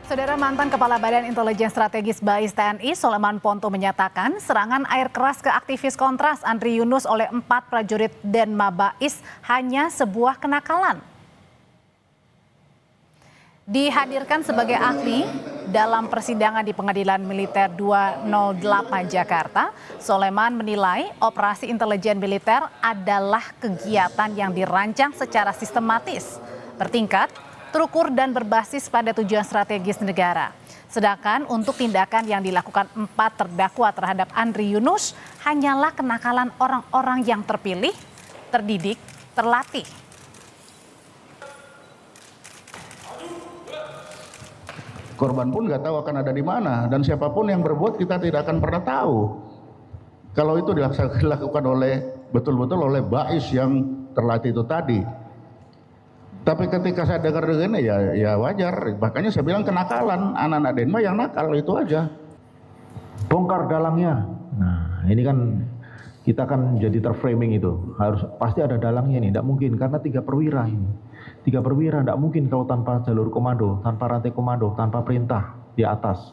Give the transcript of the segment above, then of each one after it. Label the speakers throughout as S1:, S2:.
S1: Saudara, mantan Kepala Badan Intelijen Strategis BAIS TNI Soleman Ponto menyatakan serangan air keras ke aktivis Kontras Andri Yunus oleh 4 prajurit Denma BAIS hanya sebuah kenakalan. Dihadirkan sebagai ahli dalam persidangan di Pengadilan Militer 208 Jakarta, Soleman menilai operasi intelijen militer adalah kegiatan yang dirancang secara sistematis, bertingkat, terukur dan berbasis pada tujuan strategis negara. Sedangkan untuk tindakan yang dilakukan 4 terdakwa terhadap Andri Yunus hanyalah kenakalan orang-orang yang terpilih, terdidik, terlatih.
S2: Korban pun nggak tahu akan ada di mana, dan siapapun yang berbuat kita tidak akan pernah tahu. Kalau itu dilakukan oleh betul-betul oleh BAIS yang terlatih itu tadi. Tapi ketika saya dengar begini ya wajar. Makanya saya bilang kenakalan anak-anak Denma yang nakal itu aja.
S3: Bongkar dalangnya. Nah ini kan kita kan jadi terframing itu. Harus pasti ada dalangnya nih. Tidak mungkin karena 3 perwira ini. 3 perwira tidak mungkin kalau tanpa jalur komando, tanpa rantai komando, tanpa perintah di atas.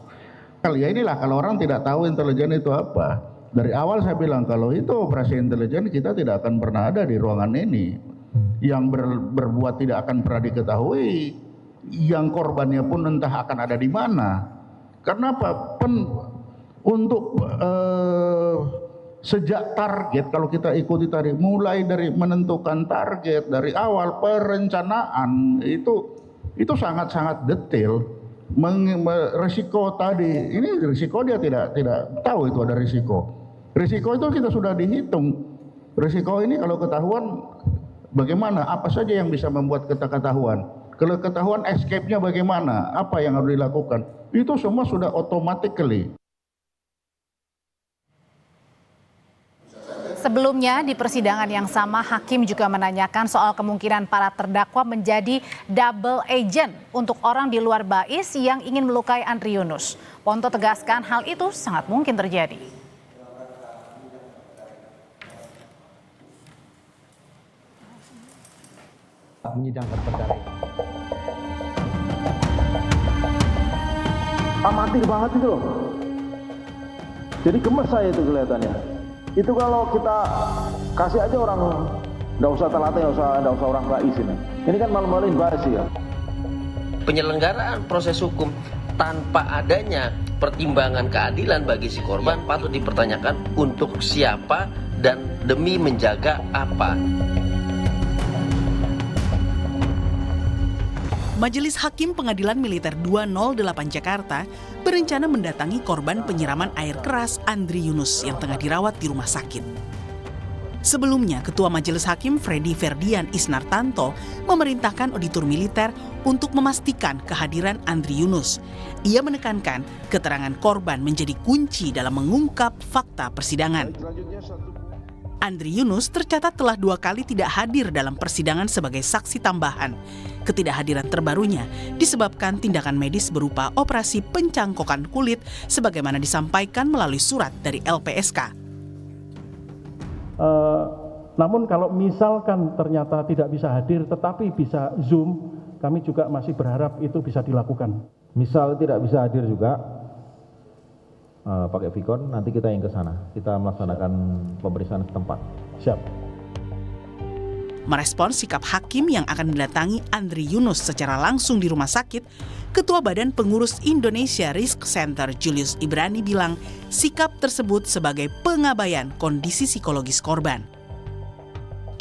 S2: Ya inilah kalau orang tidak tahu intelijen itu apa. Dari awal saya bilang kalau itu operasi intelijen kita tidak akan pernah ada di ruangan ini. Yang berbuat tidak akan pernah diketahui, yang korbannya pun entah akan ada di mana. Karena apa? Untuk sejak target, kalau kita ikuti tadi, mulai dari menentukan target dari awal perencanaan itu sangat-sangat detail. Risiko tadi, ini risiko dia tidak tahu itu ada risiko. Risiko itu kita sudah dihitung. Risiko ini kalau ketahuan bagaimana? Apa saja yang bisa membuat kita ketahuan? Kalau ketahuan escape-nya bagaimana? Apa yang harus dilakukan? Itu semua sudah automatically.
S1: Sebelumnya di persidangan yang sama, hakim juga menanyakan soal kemungkinan para terdakwa menjadi double agent untuk orang di luar BAIS yang ingin melukai Andri Yunus. Ponto tegaskan hal itu sangat mungkin terjadi.
S3: Menyidangkan perkara ini.
S4: Amatir banget itu loh. Jadi gemes saya itu kelihatannya. Itu kalau kita kasih aja orang, nggak usah terlatih, nggak usah orang BAIS ini. Ini kan malu-maluin BAIS ya.
S5: Penyelenggaraan proses hukum tanpa adanya pertimbangan keadilan bagi si korban patut dipertanyakan untuk siapa dan demi menjaga apa.
S6: Majelis Hakim Pengadilan Militer 208 Jakarta berencana mendatangi korban penyiraman air keras Andri Yunus yang tengah dirawat di rumah sakit. Sebelumnya, Ketua Majelis Hakim Freddy Ferdian Isnartanto memerintahkan auditor militer untuk memastikan kehadiran Andri Yunus. Ia menekankan keterangan korban menjadi kunci dalam mengungkap fakta persidangan. Andri Yunus tercatat telah 2 kali tidak hadir dalam persidangan sebagai saksi tambahan. Ketidakhadiran terbarunya disebabkan tindakan medis berupa operasi pencangkokan kulit sebagaimana disampaikan melalui surat dari LPSK.
S7: Namun kalau misalkan ternyata tidak bisa hadir tetapi bisa Zoom, kami juga masih berharap itu bisa dilakukan.
S3: Misal tidak bisa hadir juga, pakai Vicon, nanti kita yang ke sana. Kita melaksanakan pemeriksaan setempat.
S7: Siap.
S6: Merespons sikap hakim yang akan mendatangi Andri Yunus secara langsung di rumah sakit, Ketua Badan Pengurus Indonesia Risk Center Julius Ibrani bilang sikap tersebut sebagai pengabaian kondisi psikologis korban.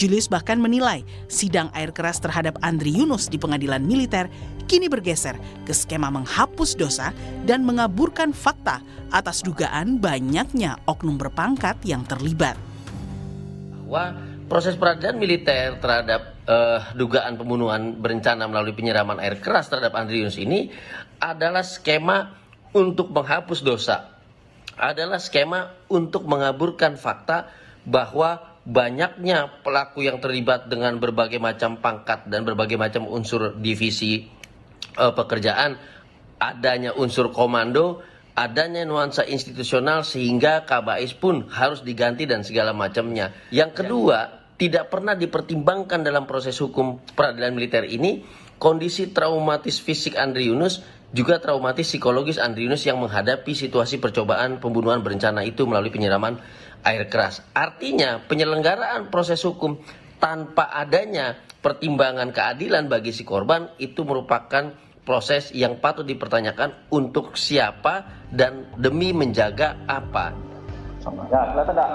S6: Julius bahkan menilai sidang air keras terhadap Andri Yunus di pengadilan militer kini bergeser ke skema menghapus dosa dan mengaburkan fakta atas dugaan banyaknya oknum berpangkat yang terlibat.
S5: Bahwa proses peradilan militer terhadap dugaan pembunuhan berencana melalui penyiraman air keras terhadap Andri Yunus ini adalah skema untuk menghapus dosa. Adalah skema untuk mengaburkan fakta bahwa banyaknya pelaku yang terlibat dengan berbagai macam pangkat dan berbagai macam unsur divisi pekerjaan, adanya unsur komando, adanya nuansa institusional sehingga KBAIS pun harus diganti dan segala macamnya. Yang kedua, tidak pernah dipertimbangkan dalam proses hukum peradilan militer ini kondisi traumatis fisik Andri Yunus juga traumatis psikologis Andri Yunus yang menghadapi situasi percobaan pembunuhan berencana itu melalui penyiraman air keras. Artinya penyelenggaraan proses hukum tanpa adanya pertimbangan keadilan bagi si korban itu merupakan proses yang patut dipertanyakan untuk siapa dan demi menjaga apa.
S4: Ya, kelihatan enggak?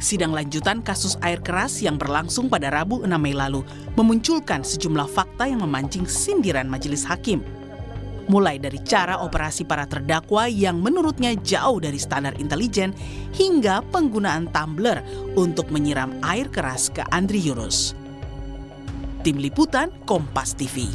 S6: Sidang lanjutan kasus air keras yang berlangsung pada Rabu 6 Mei lalu memunculkan sejumlah fakta yang memancing sindiran majelis hakim. Mulai dari cara operasi para terdakwa yang menurutnya jauh dari standar intelijen hingga penggunaan tumbler untuk menyiram air keras ke Andri Yunus. Tim Liputan Kompas TV.